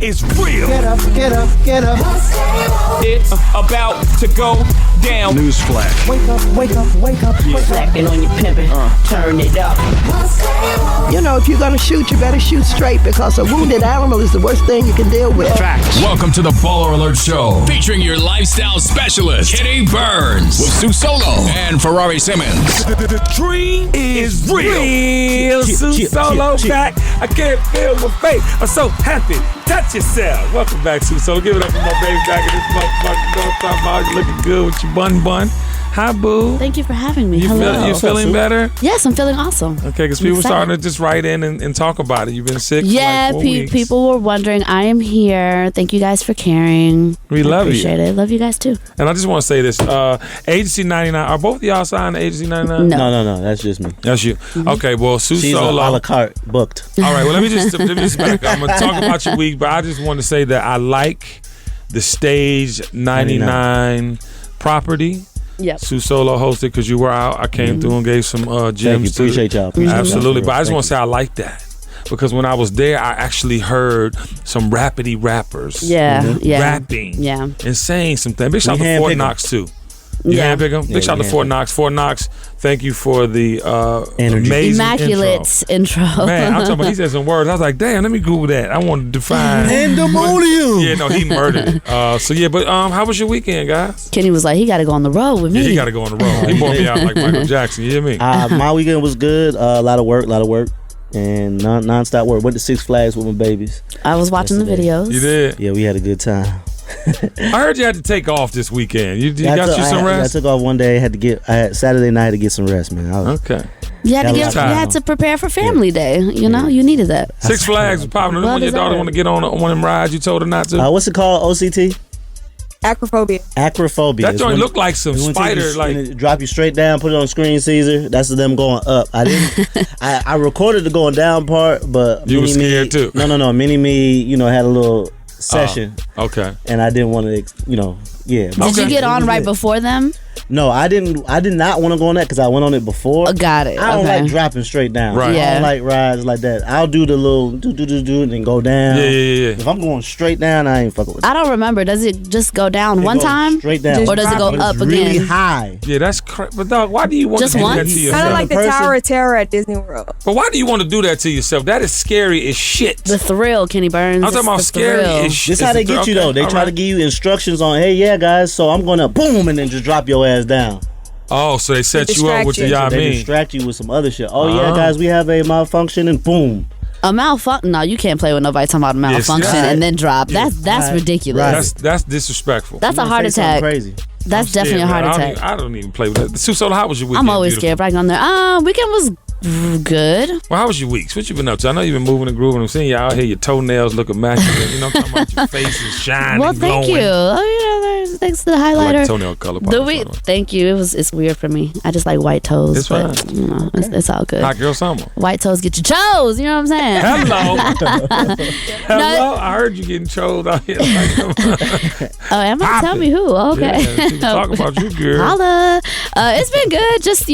is real. Get up, get up, get up. It's about to go down. Newsflash. Wake up, wake up, wake up. Slacking on your pimpin', turn it up. You know, if you're gonna shoot, you better shoot straight because a wounded animal is the worst thing you can deal with. Facts. Welcome to the Baller Alert Show, featuring your lifestyle specialist, Kenny Burns, with Sue Solo and Ferrari Simmons. The dream is real. Sue Solo back. I can't feel my face. I'm so happy. Touch yourself. Welcome back, Sue Solo. Give it up for my baby back in this motherfucker. You know what I'm talking about? You're looking good with your bun. Hi, boo. Thank you for having me. Hello. You feeling better? Yes, I'm feeling awesome. Okay, because people starting to just write in and talk about it. You've been sick for like 4 weeks. People were wondering. I am here. Thank you guys for caring. We love you. Appreciate it. Love you guys too. And I just want to say this. Agency 99, are both of y'all signed to Agency 99? No. That's just me. That's you. Mm-hmm. Okay, well, Sue She's Solo. a la carte booked. All right, well, let me just back up. I'm going to talk about your week, but I just want to say that I like the Stage 99 property. Yep. Sue Solo hosted because you were out. I came through and gave some gems. Thank you. Appreciate y'all. Absolutely. But I just want to say I like that. Because when I was there, I actually heard some rapidy rappers rapping and saying some things. Big shout out to Fort Knox, too. You handpick them? Big shout out to Fort Knox. Fort Knox, thank you for the amazing immaculate intro. Man, I'm talking about, he said some words. I was like, damn, let me Google that. I want to define. Pandemonium. Yeah, no, he murdered it. But how was your weekend, guys? Kenny was like, he got to go on the road with me. Yeah, he got to go on the road. He bought me out like Michael Jackson. You hear me? My weekend was good. A lot of work. And non-stop work. Went to Six Flags with my babies. I was watching the videos. You did? Yeah, we had a good time. I heard you had to take off this weekend. You got some rest? I took off one day. I had Saturday night to get some rest, man. Okay. You had to prepare for Family Day. You know, you needed that. Six Flags was popping. When your daughter want to get on one of them rides, you told her not to? What's it called? OCT? Acrophobia. That joint looked like some spider. Like drop you straight down, put it on screen Caesar. That's them going up. I didn't. I recorded the going down part, but you were scared too. No. Mini Me, had a little session. Okay. And I didn't want to, yeah. Did you get on right before them? No, I didn't. I did not want to go on that because I went on it before. Got it. I don't like dropping straight down. Right. I don't like rides like that. I'll do the little do and then go down. Yeah. If I'm going straight down, I ain't fucking with it. I don't remember. Does it just go down one time? Straight down. Or does it go up again? Really high. Yeah, that's crazy. But dog, why do you want just to do once? that to yourself? Kind of like the Tower of Terror at Disney World. But why do you want to do that to yourself? That is scary as shit. The thrill, Kenny Burns. I'm talking about scary as shit. This how they get you though. They try to give you instructions on, hey, yeah, guys, so I'm going to boom and then just drop your ass down. Oh, so they set you up with the They distract you with some other shit. Oh, yeah, guys, we have a malfunction and boom. A malfunction? No, you can't play with nobody talking about a malfunction and then drop. That's ridiculous. That's disrespectful. That's a heart attack. Crazy. That's definitely a heart attack. I don't even play with that. Sue Solo, how was your weekend? I'm always scared, but I go on there. Weekend was good. Well, how was your weeks? What you been up to? I know you've been moving and grooving. I'm seeing you out here. Your toenails look immaculate. I'm talking about your face is shining. Well, thank glowing. you. Thanks to the highlighter. I like toenail color. Thank you. It's weird for me. I just like white toes. It's fine. It's all good. Hot girl summer. White toes get you chose. You know what I'm saying? Hello. I heard you getting chose out here. Am I? Tell me who. Okay. Yeah, talk about you, girl. Holla. It's been good. Just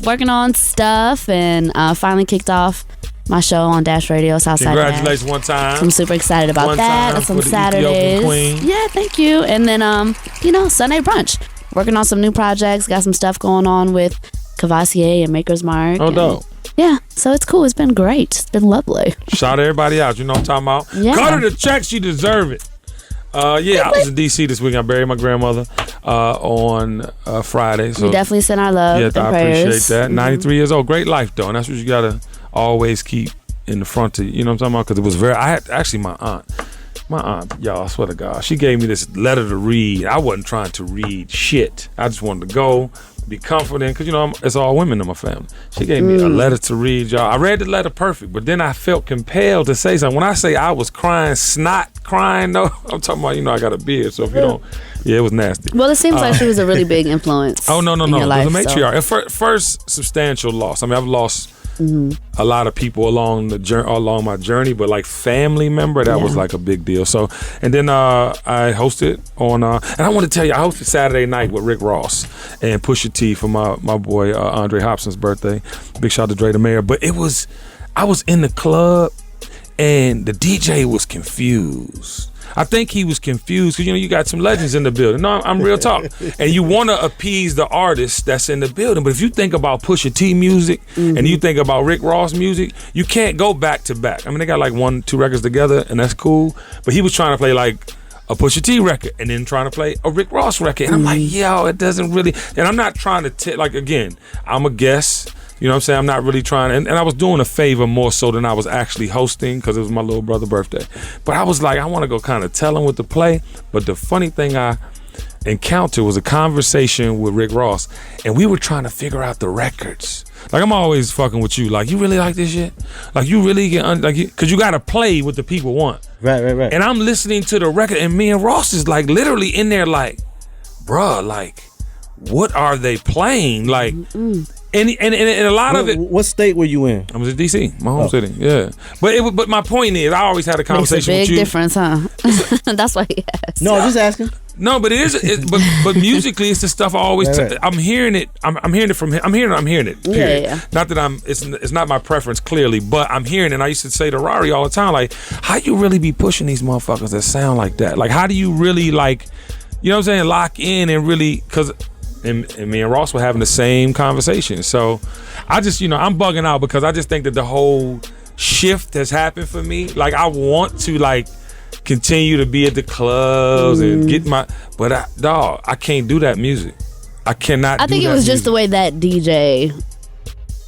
working on stuff and finally kicked off my show on Dash Radio, Southside. Congratulations one time. I'm super excited about that. That's some Saturdays. Yeah, thank you. And then Sunday brunch. Working on some new projects. Got some stuff going on with Cavassier and Maker's Mark. Oh, dope. Yeah, so it's cool. It's been great. It's been lovely. Shout everybody out. You know what I'm talking about? Yeah. Cut her the checks. You deserve it. I was in D.C. this week. I buried my grandmother on Friday. So we definitely send our love and prayers. I appreciate that. 93 years old. Great life, though. And that's what you got to always keep in the front of you. You know what I'm talking about? Because it was I had actually my aunt, y'all, I swear to God, she gave me this letter to read. I wasn't trying to read shit. I just wanted to go, be comforting, because, it's all women in my family. She gave me a letter to read, y'all. I read the letter perfect, but then I felt compelled to say something. When I say I was crying, snot crying, no, I'm talking about, I got a beard, so if you don't, it was nasty. Well, it seems like she was a really big influence. Oh, no. In your life, the matriarch. First substantial loss. I mean, I've lost a lot of people along my journey, but like family member, that was like a big deal. So, and then I hosted on, and I want to tell you, I hosted Saturday night with Rick Ross and Pusha T for my boy Andre Hobson's birthday. Big shout out to Dre the Mayor. But I was in the club, and the DJ was confused. I think he was confused because you got some legends in the building. No, I'm real talk. And you want to appease the artist that's in the building, but if you think about Pusha T music and you think about Rick Ross music, you can't go back to back. I mean, they got like 1-2 records together, and that's cool. But he was trying to play like a Pusha T record and then trying to play a Rick Ross record, and I'm like, yo, it doesn't really. And I'm not trying to like again, I'm a guest. You know what I'm saying? I'm not really trying, and I was doing a favor more so than I was actually hosting because it was my little brother's birthday. But I was like, I want to go kind of tell him what to play. But the funny thing I encountered was a conversation with Rick Ross, and we were trying to figure out the records. Like, I'm always fucking with you. Like, you really like this shit? Like, you really get because you got to play what the people want. Right. And I'm listening to the record, and me and Ross is like literally in there, like, bruh, like, what are they playing? Like. And a lot of it. What state were you in? I was in DC, my home city. Yeah, but my point is, I always had a conversation with you. Makes a big difference, huh? That's why he asked. No, I'm just asking. No, but it is. But musically, it's the stuff I always. I'm hearing it. I'm hearing it from him. I'm hearing it. Period. Yeah. Not that it's not my preference clearly, but I'm hearing it. And I used to say to Rari all the time, like, how you really be pushing these motherfuckers that sound like that? Like, how do you really like, you know what I'm saying, lock in and really because. And me and Ross were having the same conversation. So I just, I'm bugging out because I just think that the whole shift has happened for me. Like, I want to, like, continue to be at the clubs and get but I can't do that music. I cannot. I think it was just the way that DJ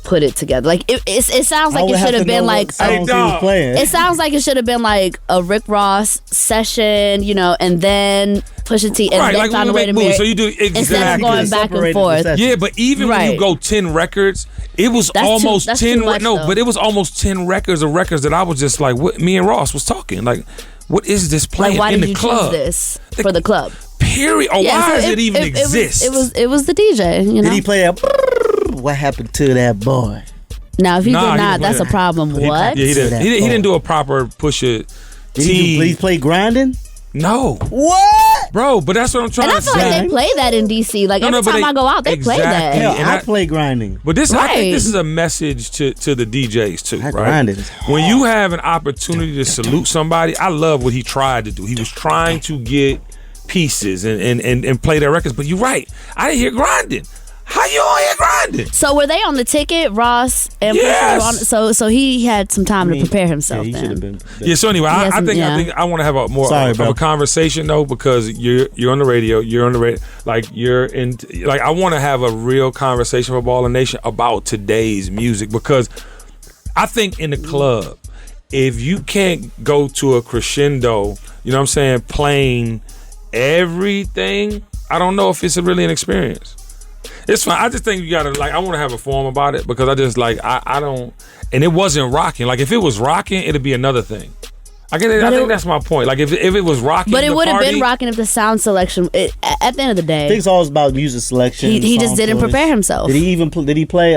put it together. Like it sounds like it should have been like it sounds like it should have been like a Rick Ross session, and then Pusha T and then like found a way to marry. So you do exactly instead of going back and forth. Yeah, but even when you go 10 records, it was almost 10. But it was almost 10 records of records that I was just like, what me and Ross was talking like. What is this playing why in did the you club? Choose this for the club? Period. Or why does it even exist? It was the DJ. Did he play that? What happened to that boy? Now, if he did not, that's a problem. What? Yeah, he didn't do a proper Pusha T. Did he play grinding? No. What? Bro, but that's what I'm trying to say. And I feel like they play that in DC. Like every time I go out, they play that. Hell, I play grinding. But I think this is a message to the DJs too, right? Grinding. When you have an opportunity to salute somebody, I love what he tried to do. He was trying to get pieces and play their records. But you're right. I didn't hear grinding. How you on here grinding? So were they on the ticket, Ross and yes. So he had some time to prepare himself. Yeah, he should have been. Yeah. So anyway, I think I want to have a more of a conversation though, because you're on the radio. Like I want to have a real conversation with Ballin' Nation about today's music, because I think in the club, if you can't go to a crescendo, you know what I'm saying, playing everything, I don't know if it's really an experience. It's fine. I just think you gotta I want to have a forum about it, because I just I don't. And it wasn't rocking. Like if it was rocking, it'd be another thing. I think that's my point. Like if it was rocking, but it would have been rocking if the sound selection. At the end of the day, I think it's always about music selection. He just didn't prepare himself. Did he play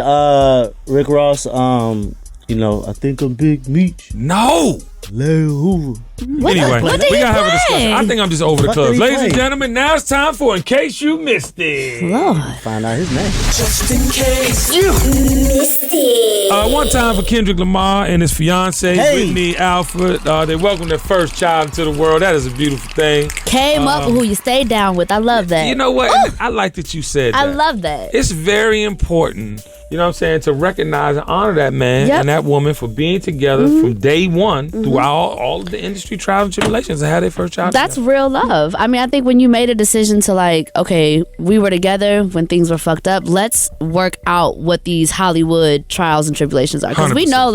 Rick Ross? I think I'm Big Meech. No. Larry Hoover. What we gotta have a discussion. I think I'm just over the clubs. Ladies and gentlemen, now it's time for In Case You Missed It. Lord. Find out his name. Just in case you missed it. One time for Kendrick Lamar and his fiance, Whitney Alford. They welcomed their first child into the world. That is a beautiful thing. Came up with who you stayed down with. I love that. You know what? I like that you said that. I love that. It's very important, you know what I'm saying, to recognize and honor that man and that woman for being together from day one through all of the industry trials and tribulations and had their first child. That's real love. I mean, I think when you made a decision to okay, we were together when things were fucked up, let's work out what these Hollywood trials and tribulations are. Because we know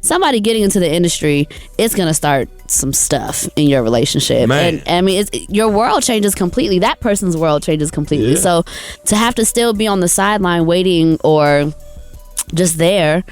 somebody getting into the industry, it's going to start some stuff in your relationship. Man. And I mean, your world changes completely. That person's world changes completely. Yeah. So to have to still be on the sideline waiting or just there,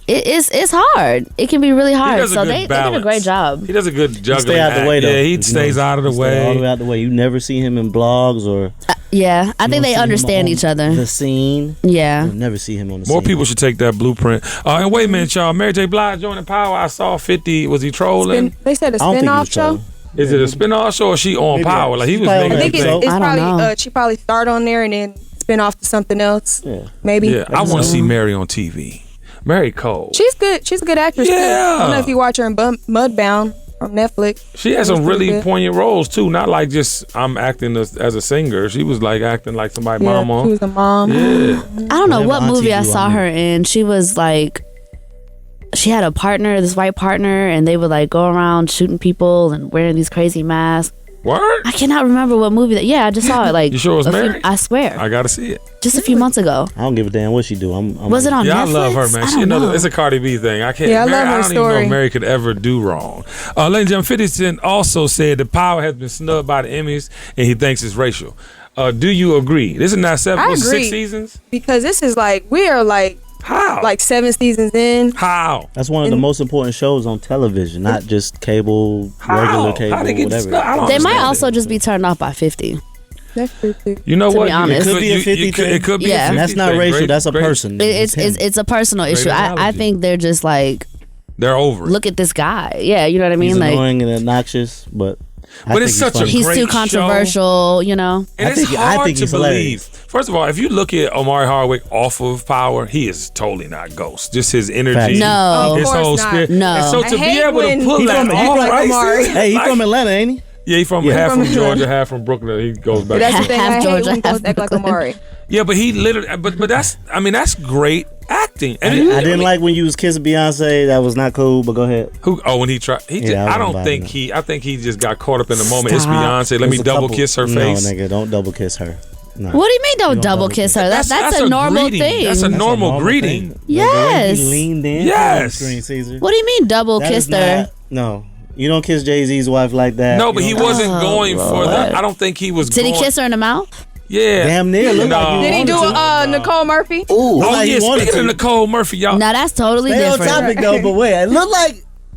it's hard. It can be really hard. So they did a great job. He does a good juggling. Stay out the way though. Yeah, he stays out of the way. All the way out the way. You never see him in blogs or. I think they understand each other. The scene. Yeah. You'll never see him on the scene. More people should take that blueprint. And wait a minute, y'all. Mary J. Blige joining Power. I saw 50. Was he trolling? They said a spinoff show. Is it a spinoff show or she on Power? Like he was making. I think it's probably she probably start on there and then spin off to something else. Yeah. Maybe. Yeah, I want to see Mary on TV. Mary Cole. She's good. She's a good actress. Yeah. Too. I don't know if you watch her in Mudbound on Netflix. She had some really poignant roles too. Not like just I'm acting as a singer. She was like acting like somebody's mama. She was a mom. Yeah. I don't know what movie I saw her in. She was like, she had a partner, this white partner, and they would like go around shooting people and wearing these crazy masks. What? I cannot remember what movie that. Yeah, I just saw it. Like, you sure it was Mary? I swear. I gotta see it. Just a few months ago. I don't give a damn what she do. Was it on Netflix? I love her, man. She know it's a Cardi B thing. I can't. Yeah, I love her I don't story. even know Mary could ever do wrong. Ladies and gentlemen, 50 Cent also said the Power has been snubbed by the Emmys, and he thinks it's racial. Do you agree? This is not I agree. 6 seasons. Because this is like we are like. How? Like 7 seasons in. How? That's one of the most important shows on television, not just cable, regular cable, whatever. They might also just be turned off by 50. That's true too. You know what? It could be a 50 thing. It could be a 50 That's not thing. racial. Great, that's a great. person. It's a personal issue. I analogy. think they're just like, they're over it. look at this guy. Yeah, you know what I mean? He's like, annoying and obnoxious, but it's such a he's great too controversial, you know? And I think to he's believe. hilarious. First of all, if you look at Omari Hardwick off of Power, he is totally not Ghost. Just his energy, No. his Of course whole not. spirit. No. And so to I be hate able to when pull he that from- he off, like right? Omari. Hey, he's from Atlanta, ain't he? Yeah, he's from half from Georgia, half from Brooklyn. He goes back. That's the thing. Half I hate Georgia, when half folks act like Brooklyn. Amari. Yeah, but he literally. But that's. I mean, that's great acting. And I didn't like when you was kissing Beyonce. That was not cool. But go ahead. When he tried. He. Yeah, I don't think he. I think he just got caught up in the moment. It's Stop. Beyonce. Let me double kiss her face. No, nigga, don't double kiss her. No. What do you mean don't double kiss her? That's a normal greeting. thing. That's a normal greeting. Thing. Yes. The way he leaned in. Yes. Screen Caesar. What do you mean double That kissed is her? not- No, you don't kiss Jay-Z's wife like that. No, but You he don't- wasn't going for Lord. that. I don't think he was. Did he going- kiss her in the mouth? Yeah. Damn near. Looked No. like Did he do wanted to. Nicole Murphy? Ooh, looked Oh like yeah. he wanted Speaking of to. Nicole Murphy, y'all. Now that's totally Stay on different. topic though, but wait, it looked like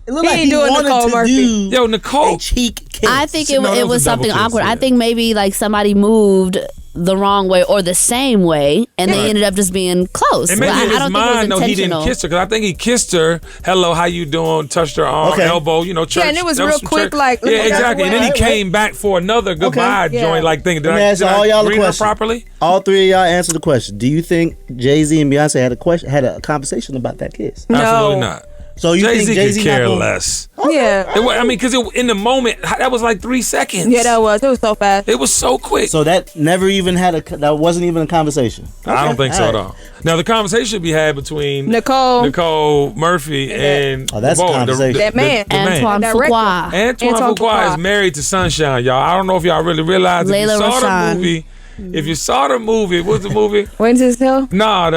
He he doing wanted Nicole to Murphy. do Yo, Nicole. a cheek kiss. I think No, that it was was a double something kiss, awkward. yeah. I think maybe like somebody moved the wrong way or the same way, and they ended up just being close. And maybe Well, in I his don't mind, think it though, was he didn't intentional. kiss her because I think he kissed her. Hello, how you doing? Touched her arm, Okay. elbow. You know, church. and it was that real some quick, church- like, look yeah, at that exactly. And then he way. came back for another goodbye Yeah. joint, like thinking, did Let me I, ask did all I y'all a greet her question. properly? All three of y'all answer the question. Do you think Jay-Z and Beyonce had a conversation about that kiss? Absolutely not. So you Jay-Z think Jay-Z could care not gonna- less. Yeah. I mean, because in the moment, that was like 3 seconds. Yeah, that was. It was so fast. It was so quick. So that never even that wasn't even a conversation. I don't think so All at right. all. Now, the conversation should be had between Nicole Murphy and Oh, that's a conversation. That man. the man. Antoine Director. Fuqua. Antoine Fuqua is married to Sunshine, y'all. I don't know if y'all really realize. If you Layla saw the Rashawn. movie, if you saw the movie, what's the movie? When's his hell? Nah,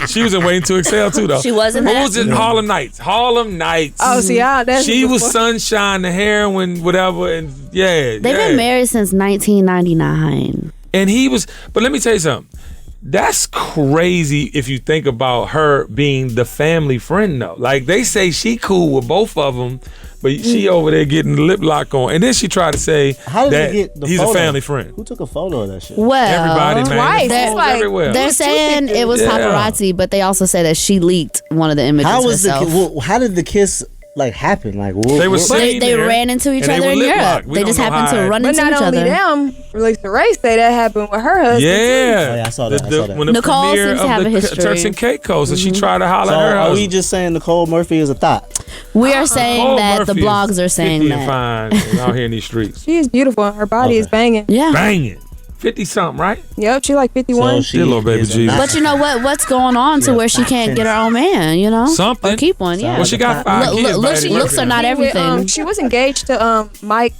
she was in Waiting to Exhale too, though. She wasn't What that? was it? Harlem Nights. Harlem Nights. Oh, see, that's She was Sunshine, the heroine, whatever, and They've been married since 1999. And he was, but let me tell you something. That's crazy if you think about her being the family friend, though. Like, they say she cool with both of them, but she over there getting the lip lock on. And then she tried to say How did that he get the he's photo? a family friend. Who took a photo of that shit? Well, Everybody, man. Twice. The phones Like, everywhere. they're saying it was Yeah. paparazzi, but they also say that she leaked one of the images How was herself. how did the kiss like happen? Like They were They, sitting they there, ran into each and they other were in lip Europe. locked. We They don't just know happened to how. run But into not each only other. them, Lisa Ray say that happened with her husband. Yeah. Oh, yeah, I saw that. I saw that. When the Nicole premiere seems to of have the a history. Turks and Caicos, and she tried to holler So at her are husband. we just saying Nicole Murphy is a thought? We are saying Nicole that the Murphy is blogs are saying 50 that. and fine and out here in these streets. She is beautiful. Her body is banging. Yeah. Banging. 50-something, right? Yep, she like 51. So she Dear little baby is a Jesus. not- But you know what? What's going on to where she can't get her own man? You know, Something. or keep one. Yeah. Well, she got 5 kids. Looks by Eddie are Murphy. not She with, everything. she was engaged to Mike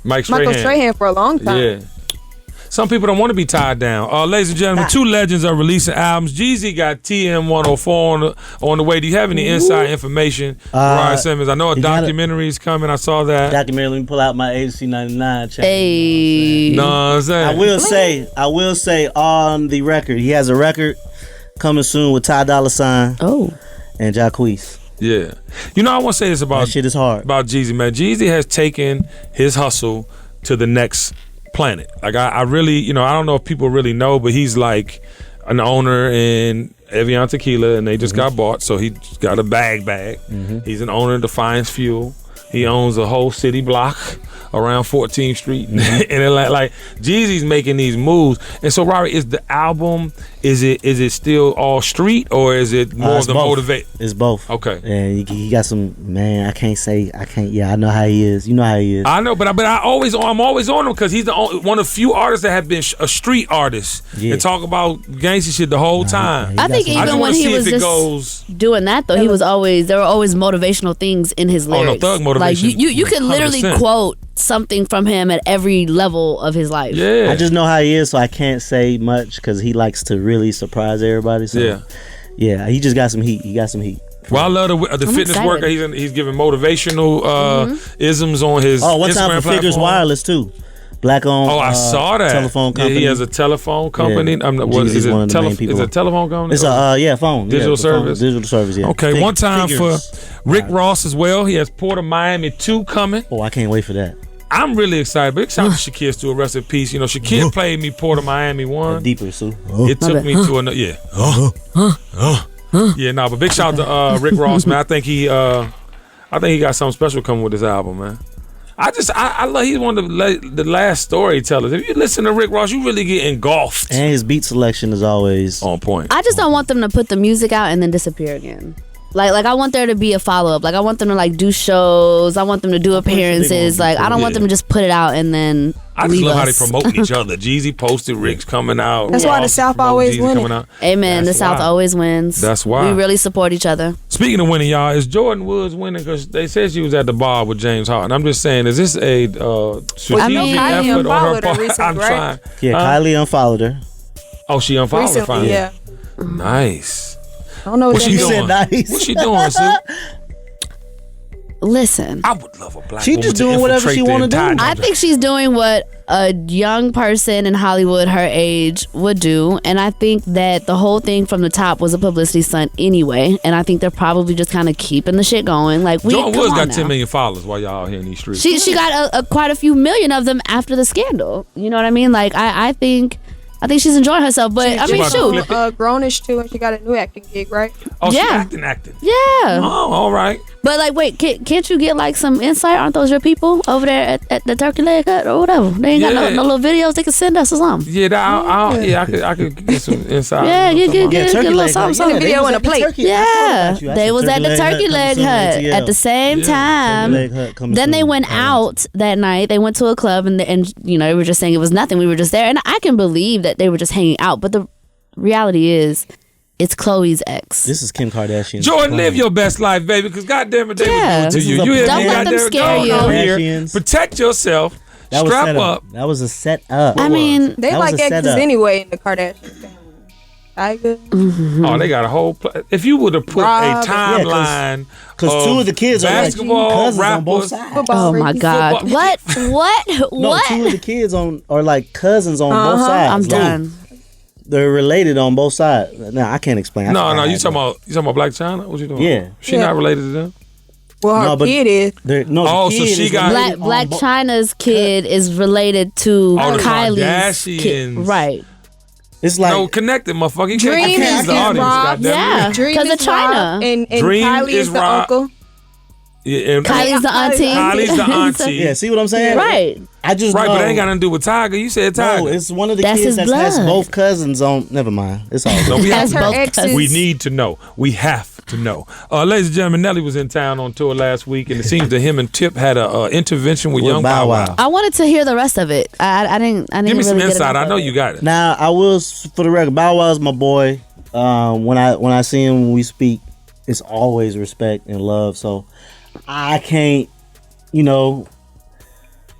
Michael Strahan for a long time. Yeah. Some people don't want to be tied down. Ladies and gentlemen, 2 legends are releasing albums. Jeezy got TM104 on the way. Do you have any inside information, Ryan Simmons? I know a he got documentary is coming. I saw that. Documentary. Let me pull out my agency 99 check. Hey. No, I'm saying. I will say on the record, he has a record coming soon with Ty Dolla $ign Oh. and Jacquees. Yeah. You know, I want to say this about That shit is hard. about Jeezy, man. Jeezy has taken his hustle to the next planet. Like, I really, I don't know if people really know, but he's like an owner in Evian Tequila, and they just got bought, so he got a bag. He's an owner of Defiance Fuel. He owns a whole city block around 14th Street, and it like Jeezy's making these moves. And so, Rory, is the album is it still all street or is it more the motivate? It's both. Okay. Yeah, he got some man. I can't. Yeah, I know how he is. You know how he is. I know, but I'm always on him because he's the only, one of few artists that have been a street artist and talk about gangster shit the whole time. I think even when he was just doing that though, there were always motivational things in his lyrics. Oh, no, thug motivation. Like you can literally 100%. quote something from him at every level of his life. Yeah, I just know how he is, so I can't say much because he likes to really surprise everybody. So yeah, he just got some heat. He got some heat. Well, I love the fitness excited. worker. He's giving motivational isms on his one Instagram time for Figures platform. Wireless too. Black on. I saw that. Telephone company. Yeah, he has a telephone company. Yeah. I'm not, what, is, one of the main is people. it a telephone company? It's a phone. Digital service? Digital service, yeah. Okay, one time Figures. for Rick Ross as well. He has Port of Miami 2 coming. Oh, I can't wait for that. I'm really excited. Big shout out to Shakir Stewart, rest in peace. You know, Shakir played me Port of Miami 1. Deeper, Sue. It took me to another, yeah, but big shout out to Rick Ross, man. I think he got something special coming with this album, man. I love, he's one of the last storytellers. If you listen to Rick Ross, you really get engulfed. And his beat selection is always on point. I just don't want them to put the music out and then disappear again. Like I want there to be a follow-up. Like I want them to like do shows. I want them to do appearances. Like I don't want them to just put it out and then I just leave love how they us. promote each other. Jeezy posted Rick's coming out. That's why the South always wins. Amen. The South always wins. That's why. We really support each other. Speaking of winning, y'all, is Jordan Woods winning? Because they said she was at the bar with James Harden. I'm just saying, is this a strategic effort on her part? I'm trying. Yeah, Kylie unfollowed her. Oh, she unfollowed her finally. Yeah. Nice. I don't know what she doing. Nice. What she doing, Sue? Listen, I would love a black She woman just to doing whatever she want wanna to do. I think she's doing what a young person in Hollywood her age would do, and I think that the whole thing from the top was a publicity stunt anyway, and I think they're probably just kind of keeping the shit going. Like Jordan Woods got now. 10 million followers while y'all out here in these streets. She got quite a few million of them after the scandal. You know what I mean? Like I think she's enjoying herself, but I mean, shoot, grownish too, and she got a new acting gig, right? Oh, she yeah. acting. Yeah. Oh, all right. But like, wait, can't you get like some insight? Aren't those your people over there at the turkey leg hut or whatever? They ain't got no little videos they can send us or something. Yeah, I could get some insight. Yeah, get a little something. The video on a plate. Yeah, they was at the turkey leg hut at the same time. Then they went out that night. They went to a club and you know they were just saying it was nothing. We were just there, and I can believe that they were just hanging out. But the reality is, it's Khloe's ex. This is Kim Kardashian. Jordan, live your best life, baby, because goddamn it, they will do it to you. Don't let them scare you. Protect yourself. That was Strap set up. That was a set up. I mean, They like exes anyway in the Kardashian family. Tiger. Oh, they got a whole. If you would have put a timeline, because two of the kids are basketball, like cousins rappers, on both sides. Oh my God! What? No, two of the kids are like cousins on both sides. I'm done. They're related on both sides. Now I can't explain. No, you talking about Black China? What you doing? Yeah, she not related to them. Well, her kid is. So she got Black China's kid is related to Kylie's kid, right? It's like connected, motherfucker. You Dream can't is the audience. Rob. Yeah, because of China. And Dream Kylie is the Rob. uncle. Yeah, Kylie's the auntie. Kylie's the auntie. Yeah, see what I'm saying? Right. I just but know. it ain't got nothing to do with Tiger. You said Tiger. No, it's one of the That's kids his that has blood. both cousins on. Never mind. It's all good. No, we have That's her exes. We need to know. We have to know. Ladies and gentlemen, Nelly was in town on tour last week, and it seems that him and Tip had a intervention with young Bow Wow. I wanted to hear the rest of it. I didn't. Give me really some get insight. enough I know of it. you got it. Now I will, for the record, Bow Wow's my boy. When I see him, when we speak, it's always respect and love. So I can't,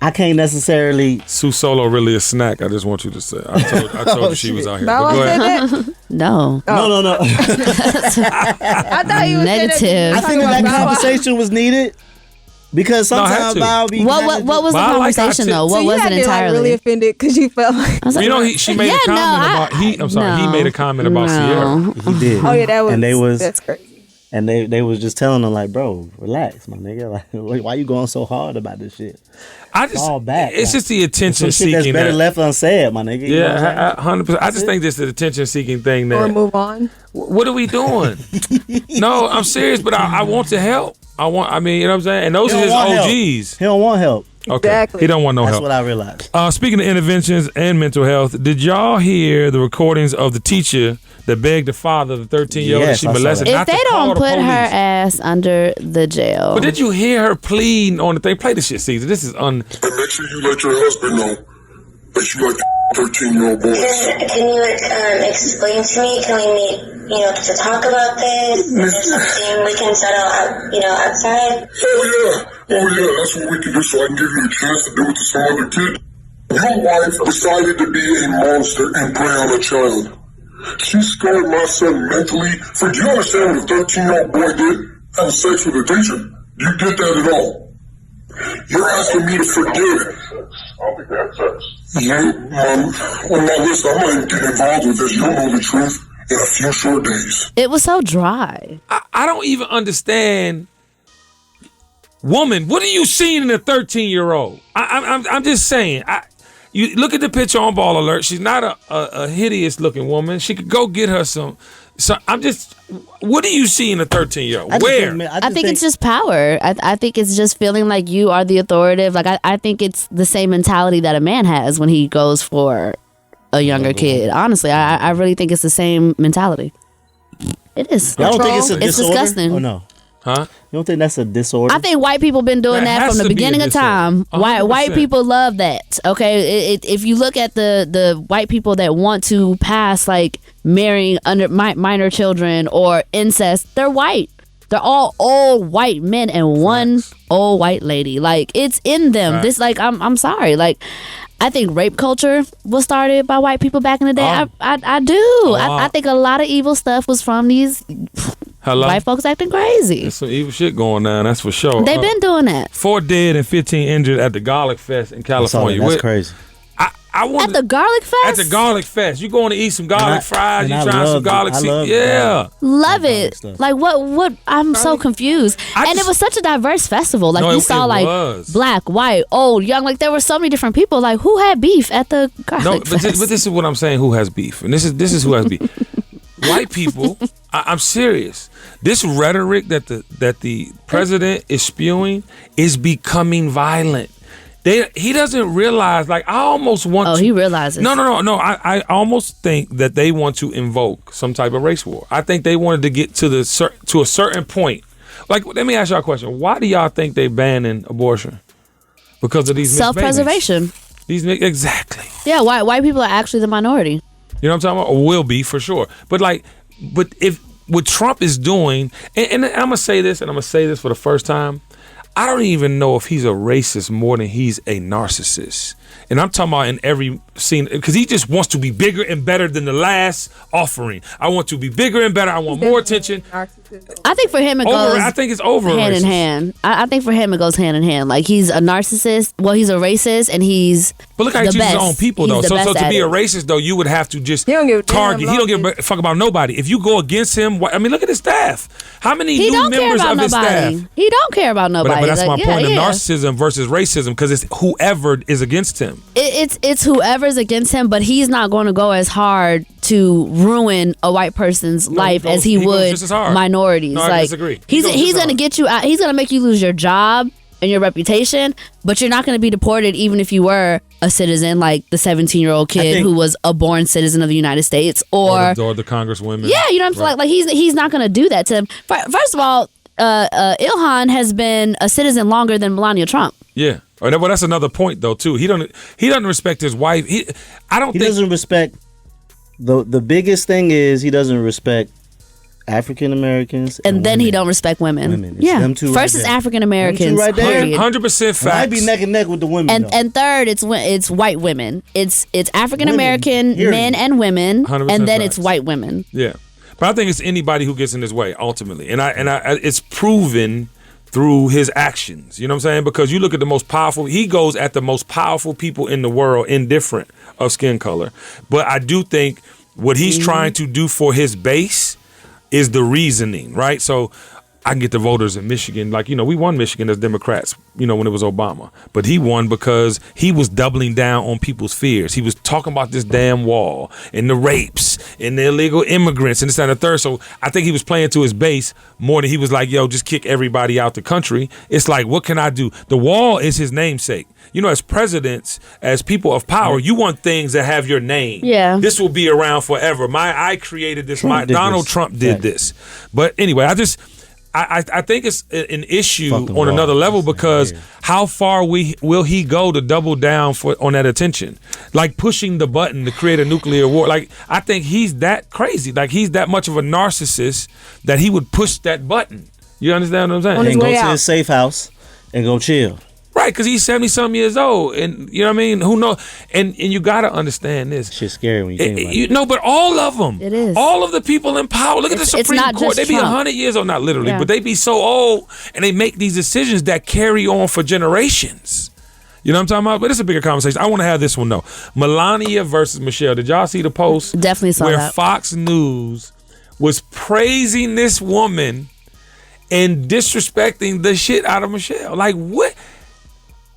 I can't necessarily. Sue Solo really a snack. I just want you to say. I told you she was out here. Bow But Wow go said ahead. that? No. No. I thought you was Negative. I think that conversation was needed because sometimes Bow be. What was the conversation though? What was it entirely? Really offended because you felt like. She made a comment about. He made a comment about Sierra. He did. Oh yeah, that was. And that's crazy. And they was just telling him like, bro, relax, my nigga. Like, why you going so hard about this shit? Fall back. It's just the attention some shit seeking. That's better left unsaid, my nigga. You know what I'm saying? 100%. I just think this is the attention seeking thing. Or move on. What are we doing? No, I'm serious, but I want to help. You know what I'm saying? And those are his OGs. He don't want help. Okay. Exactly. He don't want no That's help. what I realized. Speaking of interventions and mental health, did y'all hear the recordings of the teacher that begged the father of the 13-year-old that Yes, she I saw molested that. not If they to call don't the put her police? ass under the jail. But did you hear her pleading on the thing? Play the shit, Caesar. This is And make sure you let your husband know that you like 13-year-old boys. Can you explain to me? Can we meet, to talk about this? Is there something we can settle out, outside? Oh yeah, that's what we can do so I can give you a chance to do it to some other kid. Your wife decided to be a monster and prey on a child. She scarred my son mentally. Do you understand what a 13-year-old boy did? Having sex with a teacher? Do you get that at all? You're asking me to forgive it. I don't think they have sex. On my list, I'm not even getting involved with this. You'll know the truth in a few short days. It was so dry. I don't even understand. Woman, what are you seeing in a 13-year-old? I'm just saying. You look at the picture on Ball Alert. She's not a hideous looking woman. She could go get her some. So I'm just. What do you see in a 13-year-old? Where? I think it's just power. I think it's just feeling like you are the authoritative. Like I think it's the same mentality that a man has when he goes for a younger kid. Honestly, I really think it's the same mentality. It is. Y'all don't think it's a disorder? It's disgusting. Or no? Huh? You don't think that's a disorder? I think white people been doing that has from the to be a beginning of disorder. time. 100%. White people love that. Okay, if you look at the white people that want to pass like marrying under minor children or incest, they're white. They're all old white men and one old white lady. Like it's in them. Right. This like I'm sorry. Like I think rape culture was started by white people back in the day. I do. I think a lot of evil stuff was from these white folks acting crazy. There's some evil shit going on, that's for sure. They've been doing that. 4 dead and 15 injured at the Garlic Fest in California. That's crazy. I want At the Garlic Fest? At the Garlic Fest. You going to eat some garlic fries, you and I trying some love garlic it. I love yeah. Love it. Like what I'm so confused. And it was such a diverse festival. Like No, you it saw like was. black, white, old, young. Like there were so many different people. Like who had beef at the Garlic No, Fest? but this is what I'm saying. Who has beef? And this is who has beef. White people. I'm serious. This rhetoric that the president is spewing is becoming violent. He doesn't realize. Like I almost want. Oh, to, he realizes. No. I almost think that they want to invoke some type of race war. I think they wanted to get to a certain point. Like, let me ask y'all a question. Why do y'all think they banning abortion? Because of these self-preservation. Exactly. Yeah, white people are actually the minority. You know what I'm talking about? Or will be for sure. But if what Trump is doing, and I'm gonna say this, and I'm gonna say this for the first time, I don't even know if he's a racist more than he's a narcissist. And I'm talking about in every scene, because he just wants to be bigger and better than the last offering. I want to be bigger and better. I want more attention. I think for him it goes. I think it's over hand in racist. hand. I think for him it goes hand in hand. Like he's a narcissist. Well, he's a racist, and he's. But look how he the chooses best. his own people, He's though. the So best to be at a it. racist, though, you would have to just He don't give a damn target. He don't give about a fuck about nobody. If you go against him, I mean, look at his staff. How many He new don't care members about of his nobody. staff? He don't care about nobody. But that's Like, my point. The yeah. narcissism versus racism, because it's whoever is against him. It's whoever's against him, but he's not going to go as hard to ruin a white person's life as he goes would just as hard. minorities. No, I like disagree. He he's goes just going to hard. get you out. He's going to make you lose your job and your reputation, but you're not going to be deported even if you were a citizen, like the 17-year-old kid who was a born citizen of the United States, or the congresswomen. yeah, you know what I'm saying. Right. Like he's not going to do that to him. First of all, Ilhan has been a citizen longer than Melania Trump. Yeah. Well, that's another point though too. He doesn't respect his wife. He doesn't respect. The biggest thing is he doesn't respect African Americans, and then he don't respect women. It's Yeah, them two first right is there. African Americans. Right there. 100% facts. I'd be neck and neck with the women. And third, it's white women. It's African American Women, men and women, 100% and then facts. it's white women. Yeah, but I think it's anybody who gets in his way ultimately, and it's proven through his actions. You know what I'm saying? Because you look at the most powerful. He goes at the most powerful people in the world, indifferent of skin color. But I do think what he's trying to do for his base is the reasoning, right? So I can get the voters in Michigan. Like, we won Michigan as Democrats, when it was Obama. But he won because he was doubling down on people's fears. He was talking about this damn wall and the rapes and the illegal immigrants and this and the third. So I think he was playing to his base more than he was like, yo, just kick everybody out the country. It's like, what can I do? The wall is his namesake. As presidents, as people of power, you want things that have your name. Yeah. This will be around forever. I created this. Donald Trump did this. But anyway, I think it's an issue on another level because how far will he go to double down on that attention? Like pushing the button to create a nuclear war. Like, I think he's that crazy. Like, he's that much of a narcissist that he would push that button. You understand what I'm saying? And go to his safe house and go chill. Right, because he's 70-something years old, and you know what I mean? Who knows? And you got to understand this. Shit's scary when you think about it. No, but all of them. It is. All of the people in power. Look at the Supreme Court. They be 100 years old, not literally, but they be so old, and they make these decisions that carry on for generations. You know what I'm talking about? But it's a bigger conversation. I want to have this one, though. Melania versus Michelle. Did y'all see the post? Definitely saw where that. Fox News was praising this woman and disrespecting the shit out of Michelle. Like, what?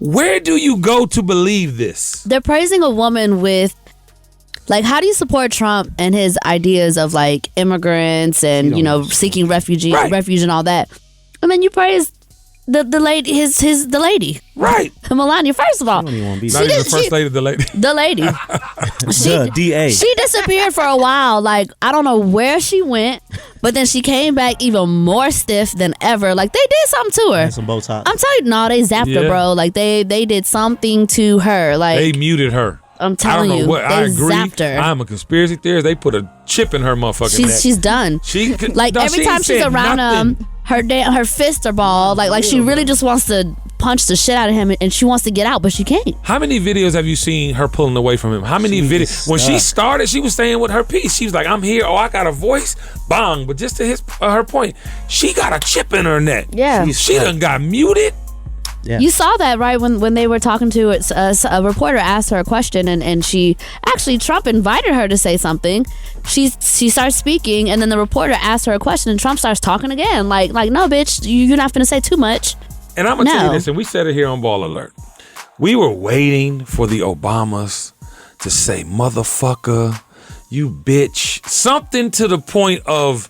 Where do you go to believe this? They're praising a woman with, like, how do you support Trump and his ideas of, like, immigrants and, seeking refuge and all that? And then you praise the lady, the lady. Right. Melania, first of all. Not even the first lady, the lady. The lady. The DA. She disappeared for a while. Like, I don't know where she went, but then she came back even more stiff than ever. Like, they did something to her. And some Botox. I'm telling you, no, they zapped her, bro. Like, they did something to her. Like, they muted her. I'm telling you, I agree. Zapped her. I'm a conspiracy theorist. They put a chip in her motherfucking neck. She's done. Every time she's around him, her fists are balled. Like she really just wants to punch the shit out of him, and she wants to get out, but she can't. How many videos have you seen her pulling away from him? How many videos? When she started, she was staying with her piece. She was like, "I'm here. Oh, I got a voice, bang!" But just to her point, she got a chip in her neck. Yeah, she done got muted. Yeah. You saw that, right? When they were talking to it, a reporter asked her a question, and she actually, Trump invited her to say something. She starts speaking, and then the reporter asked her a question, and Trump starts talking again. Like no, bitch, you're not going to say too much. And I'm going to tell you this, and we said it here on Ball Alert. We were waiting for the Obamas to say, motherfucker, you bitch. Something to the point of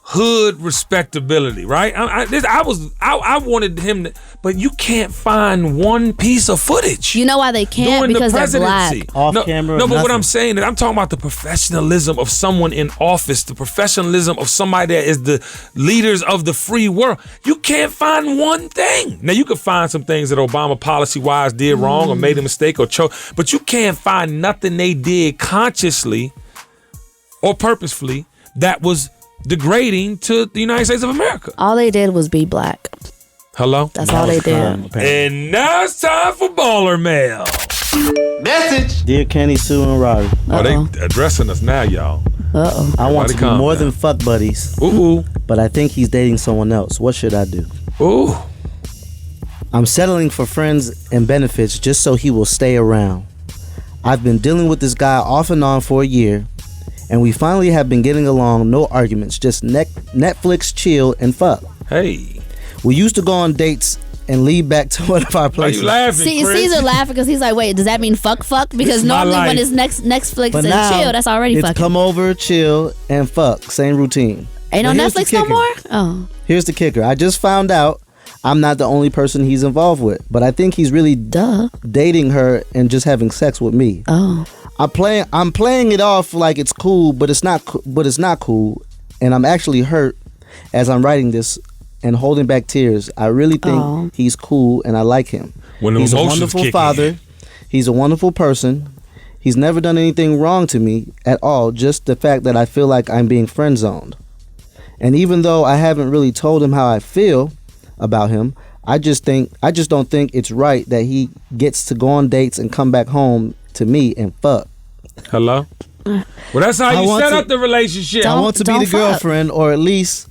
hood respectability, right? I wanted him to, but you can't find one piece of footage. You know why they can't? Because they're black. Off camera. No, but what I'm saying is I'm talking about the professionalism of someone in office, the professionalism of somebody that is the leaders of the free world. You can't find one thing. Now, you could find some things that Obama policy-wise did wrong or made a mistake or choke, but you can't find nothing they did consciously or purposefully that was degrading to the United States of America. All they did was be black. Hello? That's all they did. And now it's time for Baller Mail. Message. Dear Kenny, Sue, and Robbie. Oh, they addressing us now, y'all. Uh-oh. I want to be more than fuck buddies. Ooh. But I think he's dating someone else. What should I do? Ooh. I'm settling for friends and benefits just so he will stay around. I've been dealing with this guy off and on for a year, and we finally have been getting along, no arguments, just Netflix, chill, and fuck. Hey. We used to go on dates and leave back to one of our places. Why you laughing, Chris? Caesar laughing because he's like, wait, does that mean fuck? Because normally when it's Netflix but and now, chill, that's already it's fucking. come over, chill, and fuck. Same routine. Ain't no Netflix no more? Oh. Here's the kicker. I just found out I'm not the only person he's involved with, but I think he's really dating her and just having sex with me. Oh. I'm playing it off like it's cool, but it's not cool, and I'm actually hurt as I'm writing this and holding back tears. I really think he's cool and I like him. He's a wonderful father. He's a wonderful person. He's never done anything wrong to me at all, just the fact that I feel like I'm being friend zoned. And even though I haven't really told him how I feel about him, I just don't think it's right that he gets to go on dates and come back home to me and fuck. Hello? Well, that's how you set up the relationship. I want to be the girlfriend, or at least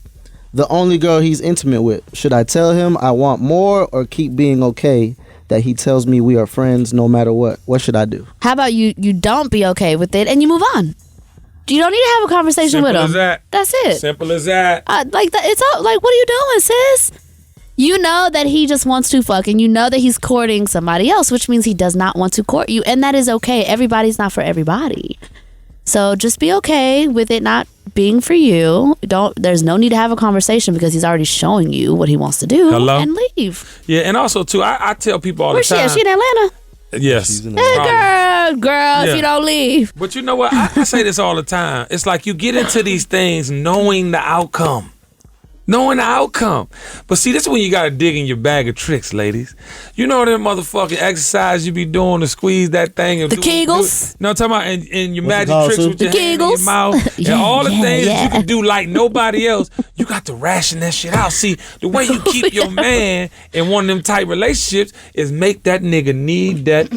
the only girl he's intimate with. Should I tell him I want more or keep being okay that he tells me we are friends no matter what? What should I do? How about you don't be okay with it and you move on? You don't need to have a conversation Simple with him. as that. That's it. Simple as that. Like that. It's all like, what are you doing, sis? You know that he just wants to fuck, and you know that he's courting somebody else, which means he does not want to court you, and that is okay. Everybody's not for everybody. So just be okay with it not being for you. There's no need to have a conversation because he's already showing you what he wants to do. Hello? And leave. Yeah, and also too, I tell people all Where's the time. Where's she at? She in Atlanta? Yes. Hey, girl, if you don't leave. But you know what? I say this all the time. It's like you get into these things knowing the outcome. Knowing the outcome. But see, this is when you gotta dig in your bag of tricks, ladies. You know that motherfucking exercise you be doing to squeeze that thing. And the Kegels? No, I'm talking about and your magic tricks with your hand in your mouth. Yeah, and all the things that you yeah. can do like nobody else. You got to ration that shit out. See, the way you keep your man in one of them tight relationships is make that nigga need that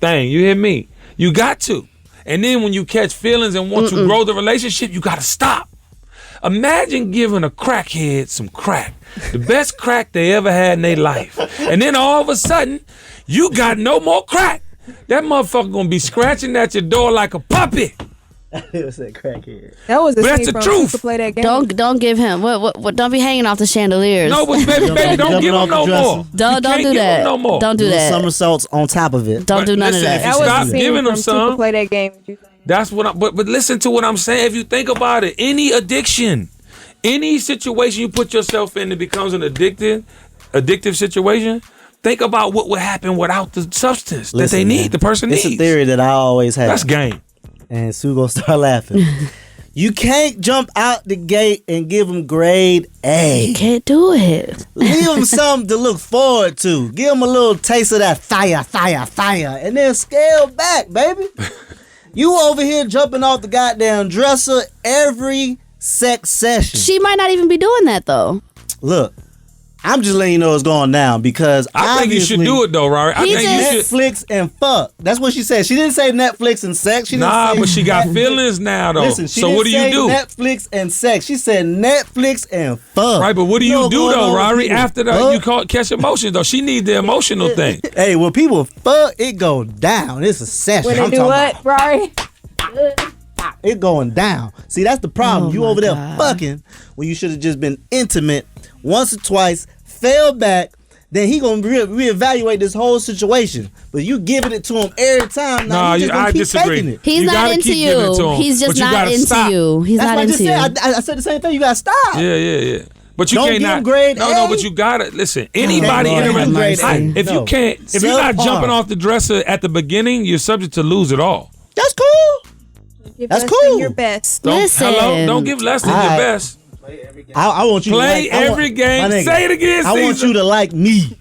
thing. You hear me? You got to. And then when you catch feelings and want to grow the relationship, you gotta stop. Imagine giving a crackhead some crack, the best crack they ever had in their life, and then all of a sudden, you got no more crack. That motherfucker gonna be scratching at your door like a puppy. It was that crackhead. That was the But that's scene the from truth. To Play That Game. Don't give him what don't be hanging off the chandeliers. No, but baby, don't give him no more. Don't do that. No more. Don't do that. Somersaults on top of it. Don't do none listen, of if that. you That was stop the scene giving from him some, To Play That Game. that's what I'm. But listen to what I'm saying. If you think about it, any addiction, any situation you put yourself in that becomes an addictive situation, think about what would happen without the substance that they need. Man, The person needs. It's a theory that I always have. That's game. And Sue gonna start laughing. You can't jump out the gate and give them grade A. You can't do it. Leave them something to look forward to. Give them a little taste of that fire, and then scale back, baby. You over here jumping off the goddamn dresser every sex session. She might not even be doing that though. Look, I'm just letting you know it's going down because I think you should do it though, Rory. I think you should. Netflix and fuck. That's what she said. She didn't say Netflix and sex. She didn't say But she got Netflix. feelings now though. Listen, she so didn't what do you say do? Netflix and sex. She said Netflix and fuck. Right, but what do you know do what's going though, on with Rory? people? After that, Fuck. you catch emotions though. She need the emotional thing. Hey, when people fuck, it go down. It's a session. When they I'm do talking what, Rory? It going down. See, that's the problem. Oh You my over there God. fucking when you should have just been intimate once or twice, fell back, then he gonna reevaluate this whole situation. But you giving it to him every time. Now he just gonna I keep disagree. taking it. He's You not gotta into keep giving it to you. him, He's but just you not gotta into stop. you. He's That's not what I just into said. you. I said the same thing. You gotta stop. Yeah. But you Don't can't give not. him grade no, A. but you gotta listen. Anybody Lord, in a give him grade relationship, A. if No. you can't, if you're not Subpar. jumping off the dresser at the beginning, you're subject to lose it all. That's cool. Give That's less cool. than your best. Hello, don't give less than your Alright. best. I want you Play to like, every game. my nigga, Say it again, I want Caesar. you to like me.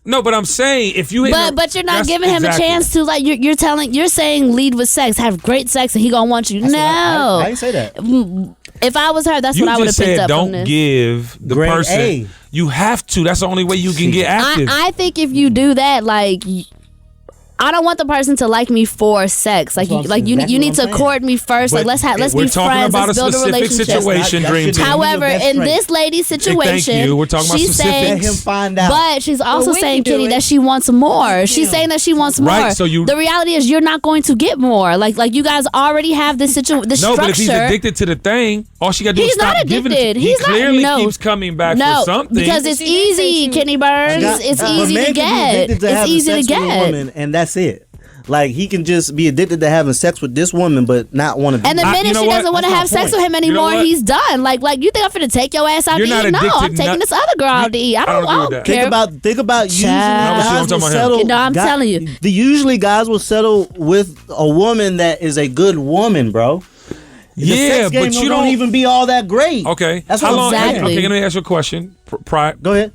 No, but I'm saying if you. But you're not giving him a chance to like you're saying lead with sex, have great sex, and he gonna want you. That's no, I didn't say that. If I was her, that's You what I would just have picked said up don't from this. give the Grade person. A. You have to. That's the only way you can get active. I think if you do that, like, I don't want the person to like me for sex. Like, That's what I'm you saying. need That's to what I'm court me first. Like, But let's we're be talking friends. about Let's a build a specific relationship. situation, That Dream should Team. be However, your best in friend. this lady's situation, Thank you. We're talking about she's saying, Let him find out. but she's also we saying, can do Kitty, it. that she wants more. She's saying that she wants more. Right, so you- the reality is, you're not going to get more. Like you guys already have this situation, the No, structure. but if he's addicted to the thing, all she got to do is He's stop not giving addicted. it. He He's not- clearly no. keeps coming back No, for something. because it's easy, Kenny Burns. It's But easy men to can be get. addicted to It's having easy to sex with a get. woman, and that's it. Like he can just be addicted to having sex with this woman, but not want to. And the minute you know she what? doesn't want to That's my have sex point. with him You know anymore, what? he's done. Like you think I'm finna take your ass out You're to not eat? No, I'm addicted, taking not- this other girl out to eat. I don't agree with that. care. Think about usually Child. No, but you guys don't will talk about him. settle. No, I'm telling you. Usually guys will settle with a woman that is a good woman, bro. The Yeah, sex game but you don't don't even be all that great. Okay. That's How what long? I'm saying. Exactly. Okay, let me ask you a question. Go ahead.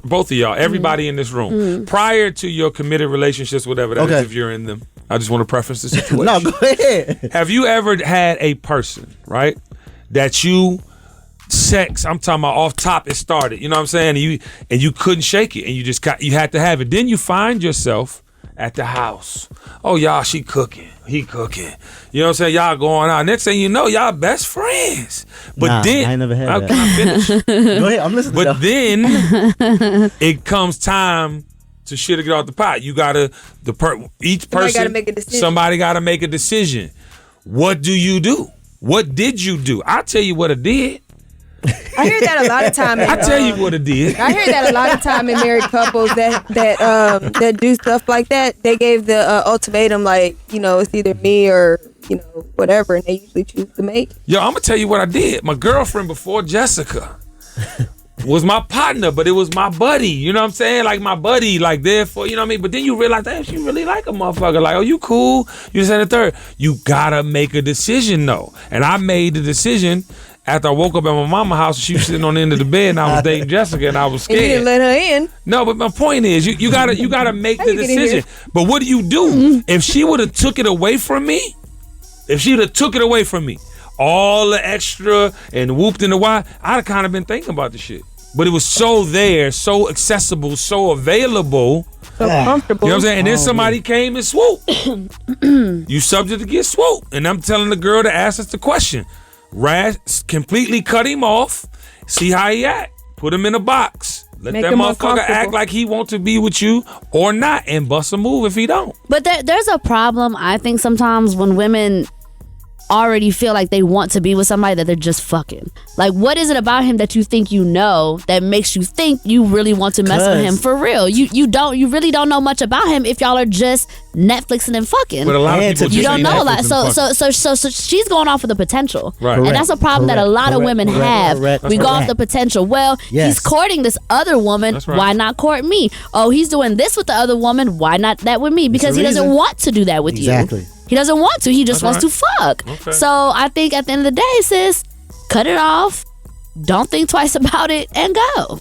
Both of y'all, everybody in this room, prior to your committed relationships, whatever that is, Okay. if you're in them, I just want to preference the situation. No, go ahead. Have you ever had a person, right, that you sex? I'm talking about off top. It started. You know what I'm saying? And you couldn't shake it, and you had to have it. Then you find yourself at the house. Oh, y'all, she cooking. He cooking. You know what I'm saying? Y'all going out. Next thing you know, y'all best friends. But Nah, then I ain't never had that. Can I finish? Go ahead. I'm listening. But then it comes time to shit to get off the pot. You gotta each Somebody person. gotta make a decision. Somebody gotta make a decision. What do you do? What did you do? I'll tell you what I did. I hear that a lot of time. I tell you what it did. I hear that a lot of time in married couples that do stuff like that. They gave the ultimatum, like, you know, it's either me or, you know, whatever, and they usually choose the mate. Yo, I'm gonna tell you what I did. My girlfriend before Jessica was my partner, but it was my buddy. You know what I'm saying? Like my buddy, like therefore, you know what I mean? But then you realize, damn, she really like a motherfucker. Like, oh, you cool? You said the third. You gotta make a decision though. And I made the decision after I woke up at my mama's house. She was sitting on the end of the bed and I was dating Jessica and I was scared. And you didn't let her in. No, but my point is, you gotta make the decision. But what do you do? If she would have took it away from me, all the extra and whooped in the why, I'd have kind of been thinking about the shit. But it was so there, so accessible, so available. So comfortable. You know what I'm saying? And then somebody came and swooped. You subject to get swooped. And I'm telling the girl to ask us the question. Completely cut him off. See how he act. Put him in a box. Let that motherfucker act like he wants to be with you or not, and bust a move if he don't. But there's a problem, I think, sometimes when women already feel like they want to be with somebody that they're just fucking. Like, what is it about him that you think you know that makes you think you really want to mess with him for real? You really don't know much about him if y'all are just Netflixing and fucking. But a lot of people you don't know a lot. So she's going off of the potential. Right. And that's a problem that a lot of women have. We go off the potential. Well, he's courting this other woman. Right. Why not court me? Oh, he's doing this with the other woman. Why not that with me? Because he doesn't want to do that with you. He doesn't want to. He just wants to fuck. Okay. So I think at the end of the day, sis, cut it off. Don't think twice about it and go.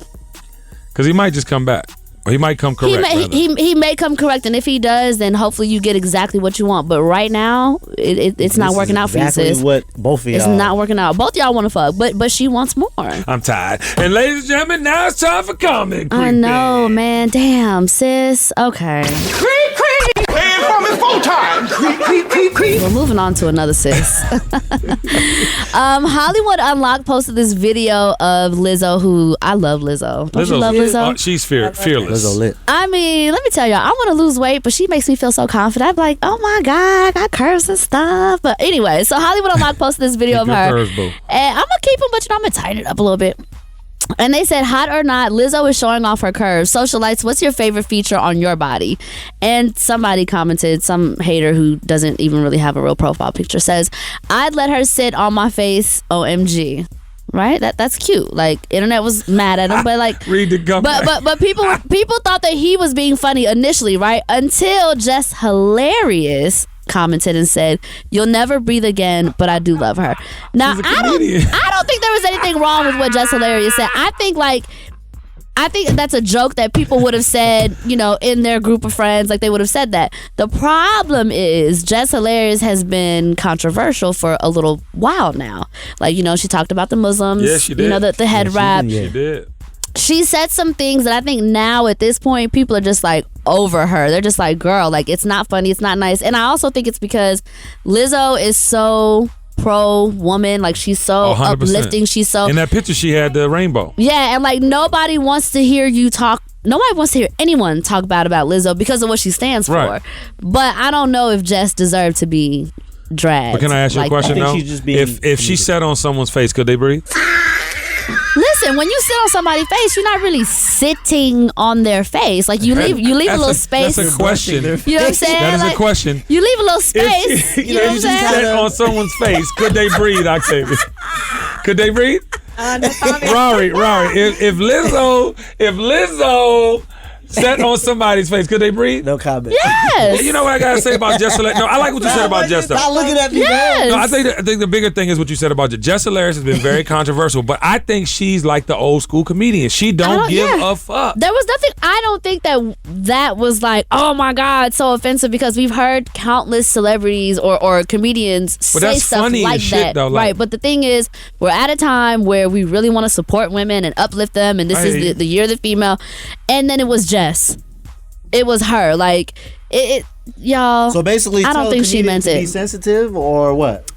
Because he might just come back. Or he might come correct. He may come correct. And if he does, then hopefully you get exactly what you want. But right now, it's not working out for you, sis. What both of y'all. It's not working out. Both y'all want to fuck, but she wants more. I'm tired. And ladies and gentlemen, now it's time for comment. I know, man. Damn, sis. Okay. Paying for me full time. We're moving on to another sis. Hollywood Unlocked posted this video of Lizzo, who I love Lizzo. Don't you love Lizzo? She's fearless. Lizzo lit. I mean, let me tell y'all, I want to lose weight, but she makes me feel so confident. I'm like, oh my God, I got curves and stuff. But anyway, so Hollywood Unlocked posted this video of her. Curves, boo. And I'm going to keep them, but I'm going to tighten it up a little bit. And they said, hot or not, Lizzo is showing off her curves. Socialites, what's your favorite feature on your body? And somebody commented, some hater who doesn't even really have a real profile picture, says, I'd let her sit on my face, OMG. Right? That's cute. Like, internet was mad at him, but like, read the comment. But people thought that he was being funny initially, right? Until Just Hilarious commented and said, you'll never breathe again, but I do love her. Now, I don't think there was anything wrong with what Just Hilarious said. I think that's a joke that people would have said, you know, in their group of friends, like they would have said that. The problem is Just Hilarious has been controversial for a little while now. Like, you know, she talked about the Muslims. Yeah, she did. You know, the head wrap. She did. She said some things that I think now at this point people are just like over her. They're just like, girl, like, it's not funny, it's not nice. And I also think it's because Lizzo is so pro woman, like she's so 100%. uplifting. She's so in that picture she had the rainbow. Yeah, and like nobody wants to hear anyone talk bad about Lizzo because of what she stands for. But I don't know if Jess deserved to be dragged. But can I ask you a question though? If she sat on someone's face, could they breathe? Listen, when you sit on somebody's face, you're not really sitting on their face. Like you leave a little space. That's a question. You know what I'm saying? That is like, a question. You leave a little space. You know what I'm saying? Sat on someone's face. Could they breathe, Octavia? Could they breathe? Rory, if Lizzo sat on somebody's face, could they breathe? No comment. Yes. You know what I gotta say about Jess Hilarious? No, I like what you said about Jess. Stop looking at me. Yes. No, I think the bigger thing is what you said about Jess Hilarious has been very controversial, but I think she's like the old school comedian. She don't give a fuck. There was nothing. I don't think that was like, oh my God, so offensive, because we've heard countless celebrities or comedians say stuff funny like shit, that. though, right. But the thing is, we're at a time where we really want to support women and uplift them, and this is the year of the female. And then it was Jess. It was her. Like it y'all. So basically, I don't think she meant it. Be sensitive or what?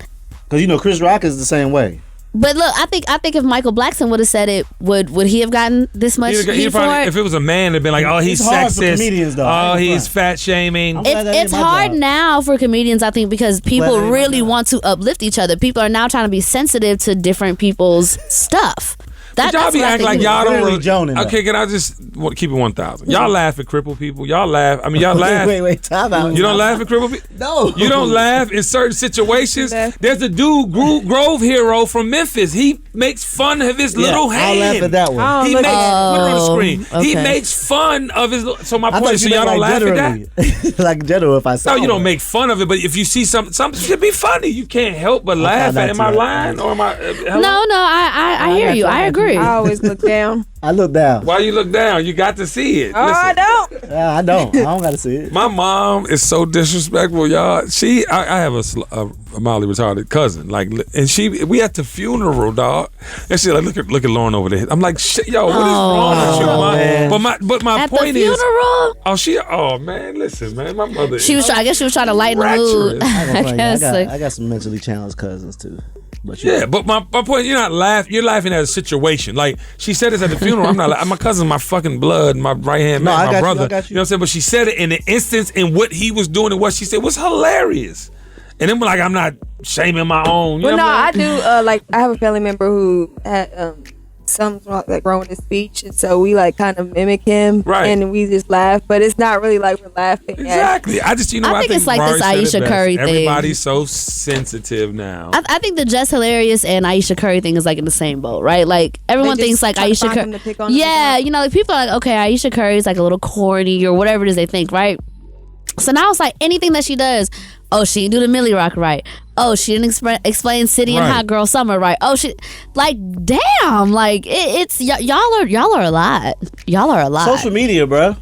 Because you know Chris Rock is the same way. But look, I think if Michael Blackson would have said it, would he have gotten this much heat for it? If it was a man, it'd been like, oh, he's hard sexist. for comedians, though. Oh, he's fat shaming. It's hard now for comedians, I think, because people really want to uplift each other. People are now trying to be sensitive to different people's stuff. Y'all be acting like y'all don't really joning. Okay, can I just keep it 1,000? Y'all laugh at crippled people. Y'all laugh. I mean, y'all laugh. Wait, time out. You don't laugh at crippled people? No. You don't laugh in certain situations? There's a dude, Grove Hero from Memphis. He makes fun of his little hand. I'll laugh at that one. He makes, put it on the screen. Okay. He makes fun of his. So my point is, so y'all don't laugh at that? Like general, if I saw No, you don't make fun of it, but if you see something should be funny. You can't help but laugh at it. Am I lying or am I? No, I hear you. I agree. I always look down. I look down. Why you look down? You got to see it. Oh, I don't. I don't. I don't got to see it. My mom is so disrespectful, y'all. I have a mildly retarded cousin, like, and we at the funeral, dog, and she like look at Lauren over there. I'm like, shit, yo, what is wrong with you, mom? But my at point the funeral? Oh man, listen, man, my mother. I guess she was trying to lighten the mood. I got some mentally challenged cousins too. But my point, you're not laughing. You're laughing at a situation. Like she said this at the funeral. I'm not. My cousin's my fucking blood, my right hand man, my brother. I got you. You know what I'm saying? But she said it in the instance in what he was doing and what she said was hilarious. And then like I'm not shaming my own. You know I do. Like I have a family member who had something like wrong with his speech, and so we like kind of mimic him, right? And we just laugh, but it's not really like we're laughing. Exactly. I think it's like this Aisha Curry thing. Everybody's so sensitive now. I think the Just Hilarious and Aisha Curry thing is like in the same boat, right? Like everyone thinks like Aisha Curry. Yeah, you know, like people are like, okay, Aisha Curry is like a little corny or whatever it is they think, right? So now it's like anything that she does. Oh, she didn't do the Millie Rock right. Oh, she didn't explain City and Hot Girl Summer right. Oh, she like damn, like it's y'all are a lot. Y'all are a lot. Social media, bro.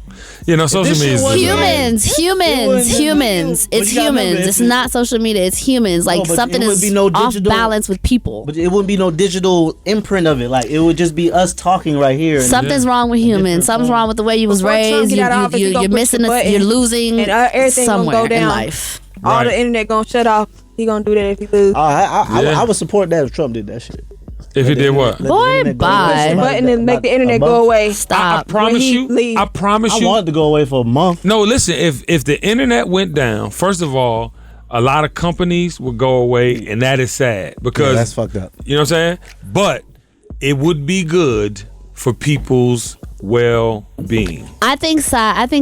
You know, social media is humans. It's humans. It's not social media. It's humans. Like something is off balance with people. But it wouldn't be no digital imprint of it. Like it would just be us talking right here. Something's wrong with humans. Something's wrong with the way you was raised. You're missing. You're losing. And everything somewhere gonna go down. In life. All the internet gonna shut off. He gonna do that if he lose. I would support that if Trump did that shit. If he did what? Boy, bye. Button and make the internet go away. Stop. I promise you. I promise you. I wanted to go away for a month. No, listen. If the internet went down, first of all, a lot of companies would go away, and that is sad because that's fucked up. You know what I'm saying? But it would be good for people's well-being. I think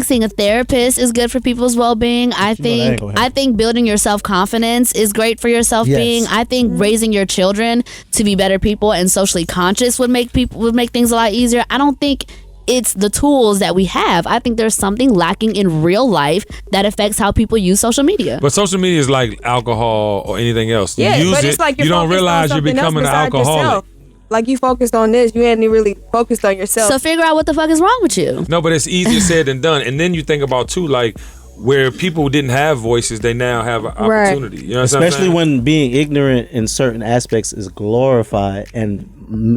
seeing a therapist is good for people's well-being. I think building your self-confidence is great for your self-being. Yes. I think raising your children to be better people and socially conscious would make things a lot easier. I don't think it's the tools that we have. I think there's something lacking in real life that affects how people use social media. But social media is like alcohol or anything else. You use but it's like you don't realize you're becoming an alcoholic. Yourself. Like you focused on this, you hadn't really focused on yourself. So figure out what the fuck is wrong with you. No, but it's easier said than done. And then you think about too, like where people didn't have voices, they now have an opportunity. You know what Especially when being ignorant in certain aspects is glorified and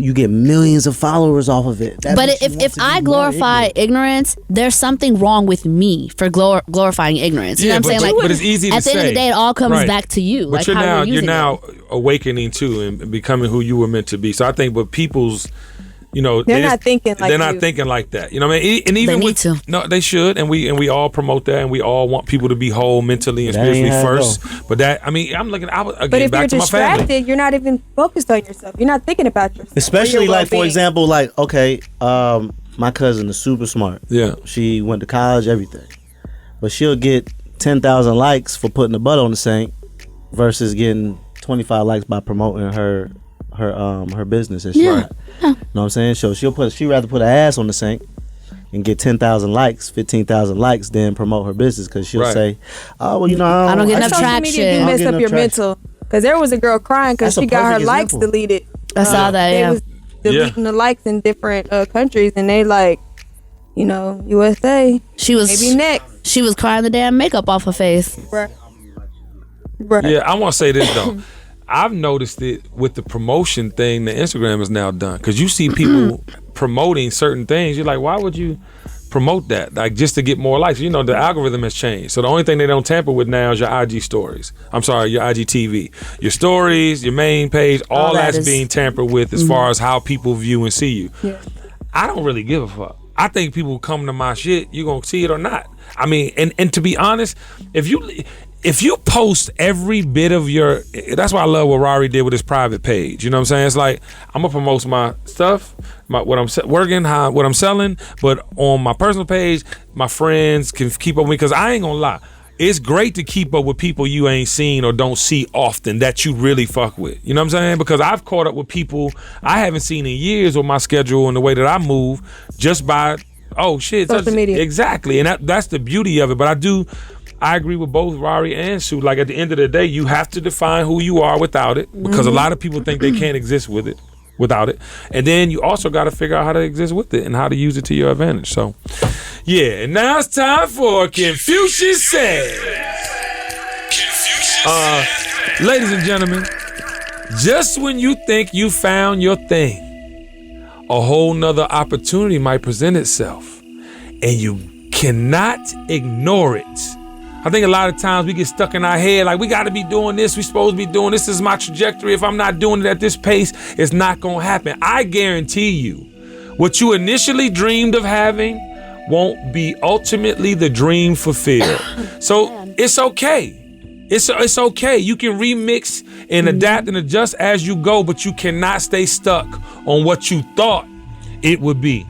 you get millions of followers off of it. But if I glorify ignorance, there's something wrong with me for glorifying ignorance. You know what I'm saying? But it's easy to say. At the end of the day, it all comes back to you. But like you're now awakening too and becoming who you were meant to be. So I think with people's, you know, they're not thinking like that. You know what I mean? And even they need to. No, they should, and we all promote that, and we all want people to be whole mentally and spiritually first. But that, I mean, I'm looking. But if you're distracted, you're not even focused on yourself. You're not thinking about yourself. Especially like, for example, like okay, my cousin is super smart. Yeah, she went to college, everything, but she'll get 10,000 likes for putting the butt on the sink versus getting 25 likes by promoting her business and shit. Yeah. You know what I'm saying? So she'd rather put her ass on the sink and get 10,000 likes, 15,000 likes than promote her business because she'll say, oh, well, you know, I don't get enough traction. Social media do mess up your mental. Because there was a girl crying because she got her likes deleted. I saw that, They was deleting the likes in different countries and they like, you know, USA. Maybe next. She was crying the damn makeup off her face. Right. Yeah, I want to say this though. I've noticed it with the promotion thing that Instagram has now done. Because you see people promoting certain things. You're like, why would you promote that, like just to get more likes. You know, the algorithm has changed. So the only thing they don't tamper with now is your IG stories. I'm sorry, your IGTV. Your stories, your main page, all that's being tampered with as far as how people view and see you. Yeah. I don't really give a fuck. I think people come to my shit, you're going to see it or not. I mean, and to be honest, if you post every bit of your, that's why I love what Rari did with his private page. You know what I'm saying? It's like, I'm gonna promote my stuff, what I'm working, what I'm selling, but on my personal page, my friends can keep up with me, because I ain't gonna lie. It's great to keep up with people you ain't seen or don't see often that you really fuck with. You know what I'm saying? Because I've caught up with people I haven't seen in years with my schedule and the way that I move just by, social media. Exactly. And that's the beauty of it. But I agree with both Rari and Sue. Like, at the end of the day, you have to define who you are without it, because a lot of people think they can't exist without it. And then you also got to figure out how to exist with it and how to use it to your advantage. So, yeah. And now it's time for Confucius Says. Ladies and gentlemen, just when you think you found your thing, a whole nother opportunity might present itself, and you cannot ignore it. I think a lot of times we get stuck in our head like, we got to be doing this, we supposed to be doing this is my trajectory. If I'm not doing it at this pace, it's not going to happen. I guarantee you, what you initially dreamed of having won't be ultimately the dream fulfilled. So it's okay. It's okay. You can remix and adapt and adjust as you go, but you cannot stay stuck on what you thought it would be.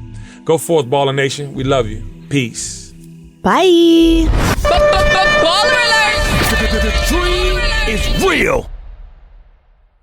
Go forth, Baller Nation. We love you. Peace. Bye. Baller alert! The dream is real.